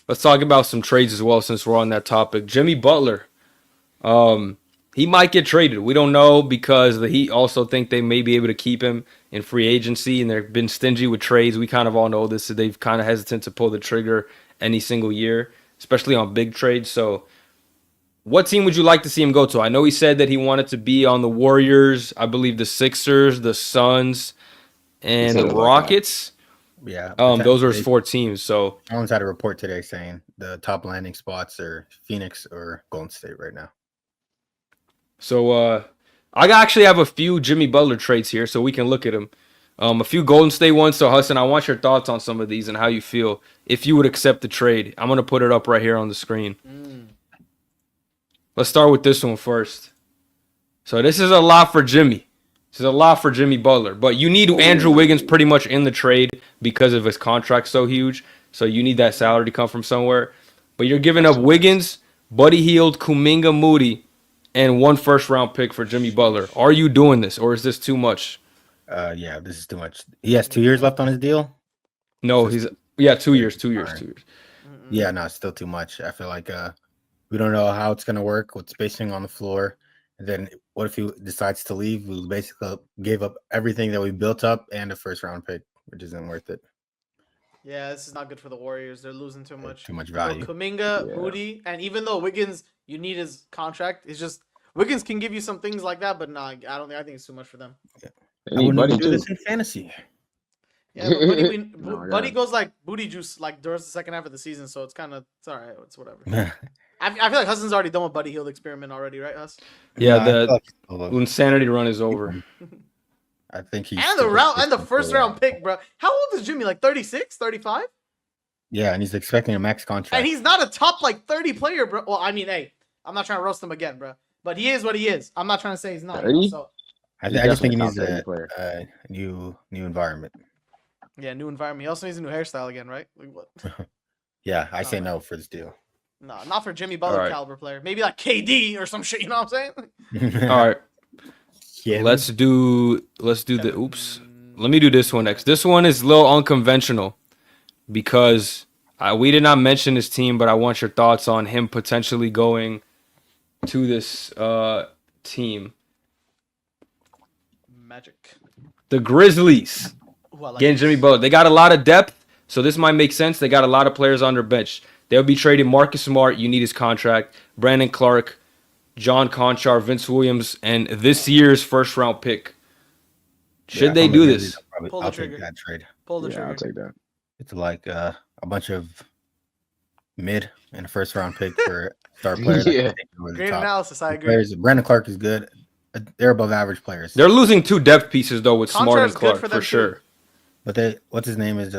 let's talk about some trades as well since we're on that topic. Jimmy Butler. He might get traded. We don't know because the Heat also think they may be able to keep him in free agency, and they've been stingy with trades. We kind of all know this. So they've kind of hesitant to pull the trigger any single year, especially on big trades. So, what team would you like to see him go to? I know he said that he wanted to be on the Warriors, I believe the Sixers, the Suns, He and said the it like that. Rockets. Yeah, Those are his four teams. So, Jones had a report today saying the top landing spots are Phoenix or Golden State right now. I actually have a few Jimmy Butler trades here, so we can look at them. A few Golden State ones. So, Hassan, I want your thoughts on some of these and how you feel if you would accept the trade. I'm gonna put it up right here on the screen. Let's start with this one first. So, this is a lot for Jimmy. This is a lot for Jimmy Butler, but you need Andrew Wiggins pretty much in the trade because of his contract so huge. So you need that salary to come from somewhere. But you're giving up Wiggins, Buddy Hield, Kuminga, Moody, and 1 first-round pick for Jimmy Butler. Are you doing this, or is this too much? Yeah, this is too much. He has 2 years left on his deal. No, he's 2 years, 2 years, All right. 2 years. Yeah, no, it's still too much. I feel like we don't know how it's gonna work with spacing on the floor. And then what if he decides to leave? We basically gave up everything that we built up and a first round pick, which isn't worth it. Yeah, this is not good for the Warriors. They're losing too much. Too much So value. Kuminga, Yeah. Moody, and even though Wiggins, you need his contract. It's just Wiggins can give you some things like that, but nah, I don't think. I think it's too much for them. They I need wouldn't Buddy even do too. this in fantasy. Yeah, but Buddy, No, I Buddy got it. goes like booty juice like during the second half of the season, so it's all right. It's whatever. I feel like Husson's already done with Buddy Hield experiment already, right, Huss? Yeah, Nah, I feel the like insanity run is over. I think he's And the round and the first round pick, bro. How old is Jimmy? Like 36, 35? Yeah, and he's expecting a max contract. And he's not a top like 30 player, bro. Well, I mean, hey, I'm not trying to roast him again, bro. But he is what he is. I'm not trying to say he's not. 30? So I He's just think he definitely a needs top 30 player. a new environment. yeah, new environment. He also needs a new hairstyle again, right? Like what? Yeah, I say man. no for this deal. No, not for Jimmy Butler Alright. caliber player. Maybe like KD or some shit. You know what I'm saying? All right, Yeah, let's do the oops. Let me do this one next. This one is a little unconventional because we did not mention this team, but I want your thoughts on him potentially going to this team. Magic. The Grizzlies. Ooh, I like Getting this. Jimmy Butler. They got a lot of depth, so this might make sense. They got a lot of players on their bench. They'll be trading Marcus Smart. You need his contract. Brandon Clark, John Conchar, Vince Williams, and this year's first-round pick. Should they do this? Pull the I'll trigger. take that trade. Pull the Yeah, trigger. I'll take that. It's like a bunch of mid and a first round pick for a star player. that Yeah. can take it over the Great top. analysis. I agree. Players, Brandon Clark is good. They're above average players. They're losing 2 depth pieces though with Smart Contract's and good Clark for for them, too. sure. But what's his name is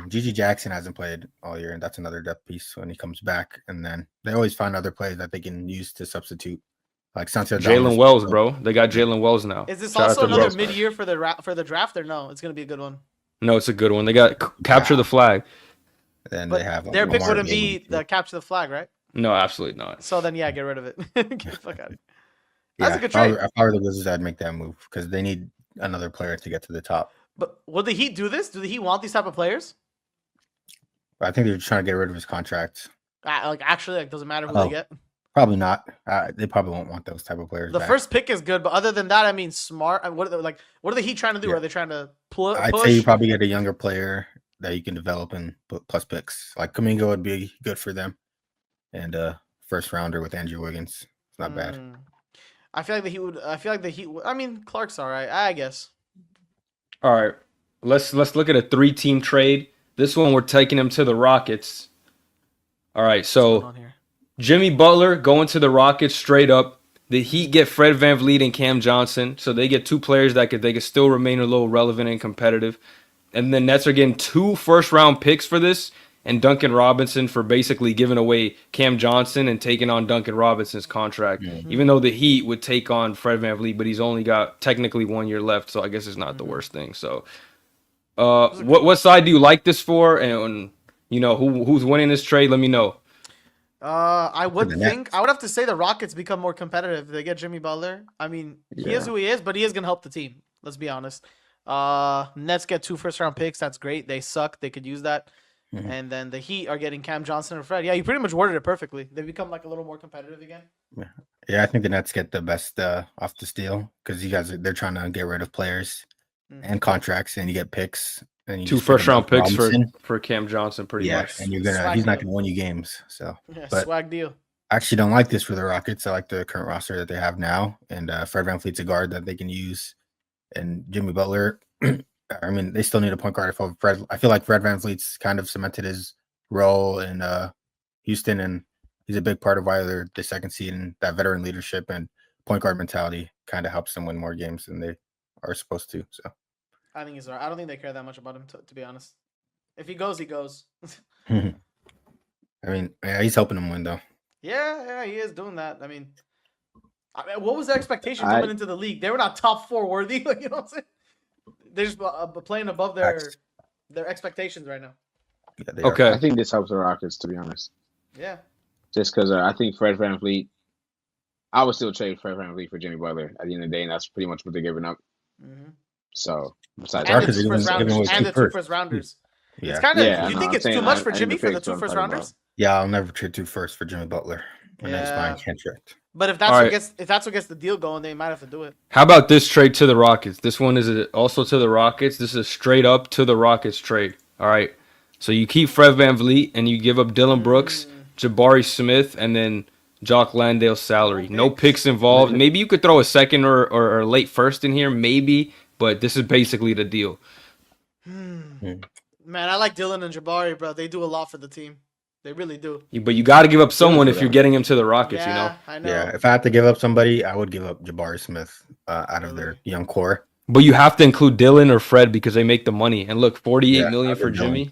Gigi Jackson hasn't played all year, and that's another depth piece when he comes back. And then they always find other players that they can use to substitute, like Sancho. Jalen Wells, bro. They got Jalen Wells now. Is this Shout out also to another Wells. mid-year for the draft or no? It's gonna be a good one. No, it's a good one. They got capture the flag. Then But they have their pick Omari wouldn't be Gabe. the capture the flag, right? No, absolutely not. So then, yeah, get rid of it. Get the fuck out of here. Yeah, That's a good if I trade. were- if I were the Wizards, I'd make that move because they need another player to get to the top. But would the Heat do this? Do the Heat want these type of players? But I think they're trying to get rid of his contract. Like actually, like doesn't matter who Oh. they get. Probably not. They probably won't want those type of players. The back. first pick is good, but other than that, I mean, Smart. What are the Heat trying to do? Yeah. Are they trying to I'd push? say you probably get a younger player that you can develop and put plus picks. Like Kuminga would be good for them, and first rounder with Andrew Wiggins. It's not bad. I feel like the Heat would. I feel like the Heat. I mean, Clark's all right, I guess. All right. Let's look at a 3-team trade. This one we're taking him to the Rockets. All right, What's going so on here? Jimmy Butler going to the Rockets straight up. The Heat get Fred VanVleet and Cam Johnson, so they get 2 players that they could still remain a little relevant and competitive. And the Nets are getting 2 first-round picks for this, and Duncan Robinson for basically giving away Cam Johnson and taking on Duncan Robinson's contract. Even though the Heat would take on Fred VanVleet, but he's only got technically 1 year left, so I guess it's not the worst thing. So, what side do you like this for? And you know who's winning this trade? Let me know. I would the think Nets. I would have to say the Rockets become more competitive if they get Jimmy Butler. I mean, he is Yeah. who he is, but he is gonna help the team. Let's be honest. Nets get 2 first-round picks. That's great. They suck. They could use that. Mhm. And then the Heat are getting Cam Johnson and Fred. Yeah, you pretty much worded it perfectly. They become like a little more competitive again. Yeah, I think the Nets get the best off this deal because they're trying to get rid of players and contracts, and you get picks, and you 2 just pick first up round picks Robinson. for Cam Johnson, pretty Yeah, much. and Swag he's not deal. gonna win you games. So, Yeah, but swag deal. I actually don't like this for the Rockets. I like the current roster that they have now, and Fred VanVleet's a guard that they can use, and Jimmy Butler. I mean, they still need a point guard. I feel like Fred VanVleet's kind of cemented his role in Houston, and he's a big part of why they're the second seed, and that veteran leadership and point guard mentality kind of helps them win more games than they are supposed to. So I think he's alright. I don't think they care that much about him, to be honest. If he goes, he goes. I mean, yeah, he's helping them win though. Yeah, he is doing that. I mean, what was their expectation coming into the league? They were not top 4 worthy. Like, you know what I'm saying? They're just playing above their expectations right now. Yeah, they Okay. are. I think this helps the Rockets, to be honest. Yeah. Just because I think Fred VanVleet, I would still trade Fred VanVleet for Jimmy Butler at the end of the day, and that's pretty much what they're giving up. Mm-hmm. So, besides And the Rockets are 2 giving- first giving rounders. away And two the 2 first. first rounders. Yeah, It's kind of. Yeah, you no, think I'm it's too saying much I- for I Jimmy think for the the picks 2 what I'm first talking rounders? yeah. I'll never trade 2 firsts for Jimmy Butler when he's buying Yeah. contract. But if that's All what right. gets the deal going, they might have to do it. How about this trade to the Rockets? This one is also to the Rockets. This is a straight up to the Rockets trade. All right. So you keep Fred VanVleet and you give up Dylan Brooks, Jabari Smith, and then Jock Landale's salary. No picks involved. Maybe you could throw a second or late first in here, maybe, but this is basically the deal. Man, I like Dylan and Jabari, bro. They do a lot for the team. They really do. But you got to give up someone for if you're them. getting him to the Rockets, you know? Yeah, I know. Yeah, if I had to give up somebody, I would give up Jabari Smith out of their young core. But you have to include Dylan or Fred because they make the money. And look, 48 Yeah, million I'd for be Dylan. Jimmy.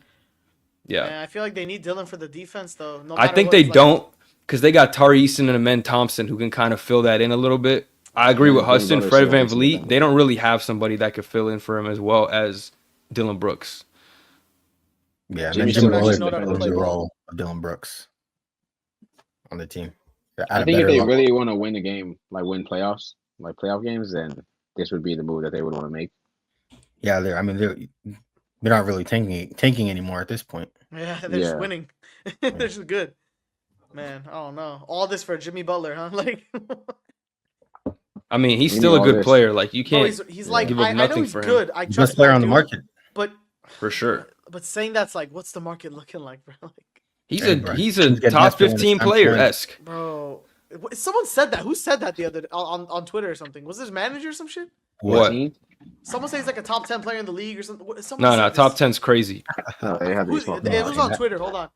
Yeah. Man, I feel like they need Dylan for the defense, though. No I matter think what, they it's like- don't because they got Tari Eason and Amen Thompson who can kind of fill that in a little bit. I agree with Jimmy Hassan. Butler's Fred still Van decent Vliet, defender. they don't really have somebody that could fill in for him as well as Dylan Brooks. Yeah, and Jimmy then still Jimmy doesn't Butler know how to fills play the ball. role of Dylan Brooks on the team. I think if they really want to win the game, like win playoffs, like playoff games, then this would be the move that they would want to make. yeah, they're not really tanking anymore at this point. Yeah, they're just Yeah. winning. They're just good. Man, I don't know. All this for Jimmy Butler, huh? Like, I mean, he's We still need a all good this. player. Like you bro, can't he's like, give up I know nothing he's for him. good. I Best trust player my on the dude, market. But for sure. saying that's like, what's the market looking like, bro? Like, He's Hey, a bro, he's he's a getting top desperate when it's 15 time to player win. esque. bro, someone said that. Who said that the other day on Twitter or something? Was his manager or some shit? What? Team? Someone says he's like a top 10 player in the league or something. Someone No, said top this. 10's crazy. No, they have to be Who, smart. it was on that- Twitter. Hold on.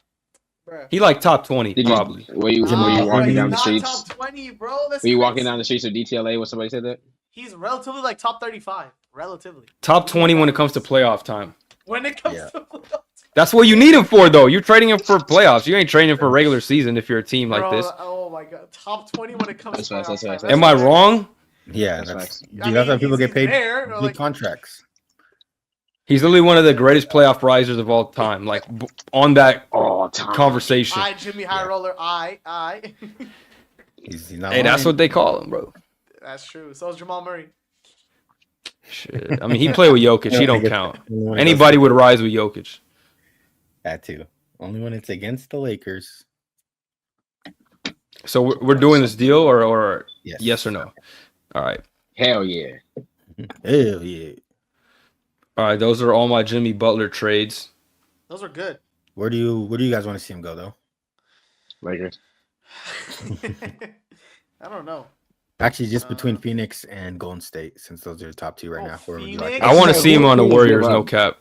Bruh. He like top 20 Did you, probably. were you Jimmy walking Butler, down the not streets? top 20, bro. That's Were you walking crazy. down the streets of DTLA when somebody said that? He's relatively like top 35. Relatively. Top 20 when it comes to playoff time. When it comes Yeah. to playoffs. That's what you need him for, though. You're trading him for playoffs. You ain't trading him for regular season if you're a team like Bro, this. Oh my god. Top 20 when it comes That's to facts, playoffs. that's man. facts. Am I wrong? Yeah, That's that's facts. dude, I that's mean, how people he's get paid there, big like- contracts. He's literally one of the greatest playoff risers of all time. Like on that Oh, time. conversation. I, Jimmy High Yeah. Roller, I. He's not Hey, that's lying. what they call him, bro. That's true. So is Jamal Murray. Shit. I mean, he played with Jokic. He don't count. Only when it Anybody goes- would rise with Jokic. that too. Only when it's against the Lakers. So we're doing this deal or yes or no? All right. Hell yeah. Hell yeah. All right. Those are all my Jimmy Butler trades. Those are good. Where do you guys want to see him go though? Lakers. I don't know. Actually, just between Phoenix and Golden State, since those are the top two right Oh, now. Where would you Phoenix? like? I want to Yeah, see him on the Phoenix Warriors. give No up. cap.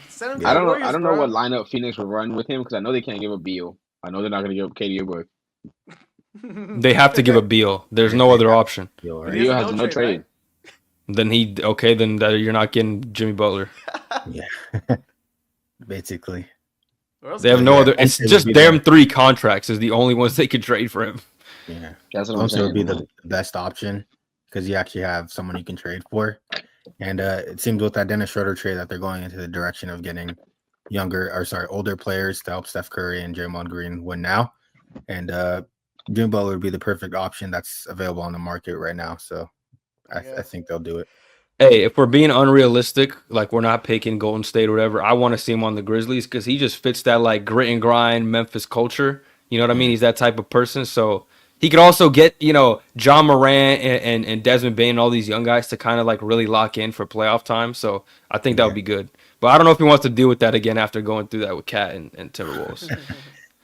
Send him to Yeah. I the don't Warriors, I don't know bro. what lineup Phoenix would run with him because I know they can't give up Beal. I know they're not going to give up KD or Book. They have to give a Beal. There's no other option. Yo, He right? has Beal a has no no trade, trade. Then you're not getting Jimmy Butler. Yeah. Basically. Where else They have is no Yeah, other. It's Wednesday would just be them the- 3 contracts is the only ones they could trade for him. Yeah. That's what I'm Also, saying. would be the best option because you actually have someone you can trade for. And it seems with that Dennis Schroeder trade that they're going into the direction of getting older players to help Steph Curry and Draymond Green win now. And Jimmy Butler would be the perfect option that's available on the market right now. So I Yeah. think they'll do it. Hey, if we're being unrealistic, like we're not picking Golden State or whatever, I want to see him on the Grizzlies because he just fits that like grit and grind Memphis culture. You know what I mean? He's that type of person. So he could also get, John Morant and Desmond Bain and all these young guys to kind of like really lock in for playoff time. So I think that would be good. But I don't know if he wants to deal with that again after going through that with Cat and Timberwolves.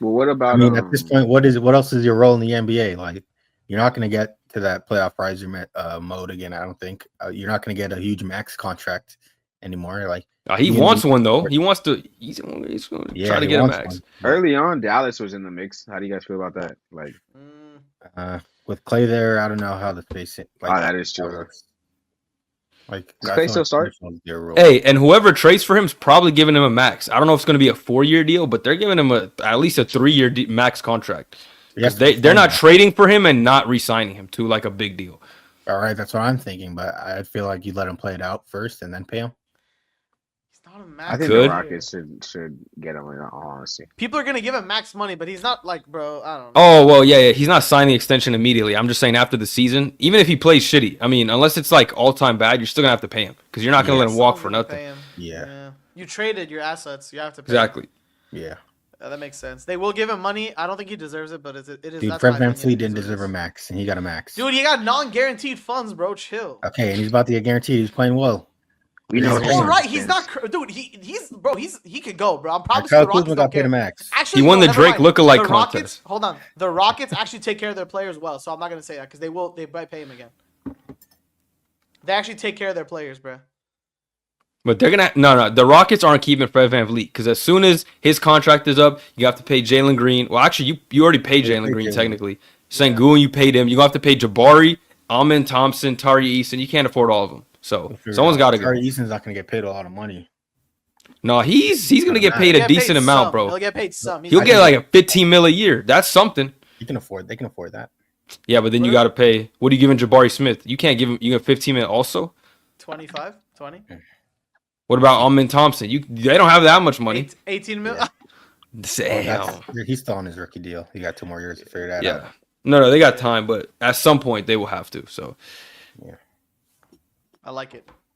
Well, what about? I mean, at this point, what else is your role in the NBA? Like, you're not going to get to that playoff riser mode again. I don't think you're not going to get a huge max contract anymore. Like, He wants one though. He wants to. He's going to try to get a max. Early on, Dallas was in the mix. How do you guys feel about that? Like, with Clay there, I don't know how the face. Like, that is true. Like, does Clay still start? Hey, and whoever trades for him is probably giving him a max. I don't know if it's going to be a 4-year deal, but they're giving him at least a 3-year max contract. They're not trading for him and not re-signing him to like a big deal. All right, that's what I'm thinking, but I feel like you let him play it out first and then pay him. He's not a max. I think the Rockets should get him. In all honesty, people are gonna give him max money, but he's not like, bro. I don't know. Oh well, yeah. He's not signing the extension immediately. I'm just saying after the season, even if he plays shitty. I mean, unless it's like all time bad, you're still gonna have to pay him because you're not gonna let him walk for nothing. Yeah. You traded your assets. You have to pay exactly. Him. Yeah. That makes sense. They will give him money. I don't think he deserves it, but it is. Dude, Fred VanVleet didn't deserve a max, and he got a max. Dude, he got non-guaranteed funds, bro. Chill. Okay, and he's about to get guaranteed. He's playing well. We know. All right, he's not. Dude, he could go, bro. I'm probably Kyle Kuzma got paid a max. Actually, he won the Drake lookalike contest. Hold on, the Rockets actually take care of their players well, so I'm not gonna say that because they might pay him again. They actually take care of their players, bro. But they're gonna no. The Rockets aren't keeping Fred VanVleet because as soon as his contract is up, you have to pay Jalen Green. Well, actually, you already paid Jalen Green technically. Sengun, you paid him. You have to pay Jabari, Amin Thompson, Tari Eason. You can't afford all of them. So someone's got to go. Tari Eason's not gonna get paid a lot of money. No, he's gonna get paid a decent amount, bro. He'll get paid some. He'll get like a $15 million a year. That's something. They can afford that. Yeah, but then you got to pay. What are you giving Jabari Smith? You can't give him. You get 15 million also. 25, 20. What about Amin Thompson? They don't have that much money. 18 million. Damn. He's still on his rookie deal. He got 2 more years to figure that out. No, they got time, but at some point they will have to. So, I like it.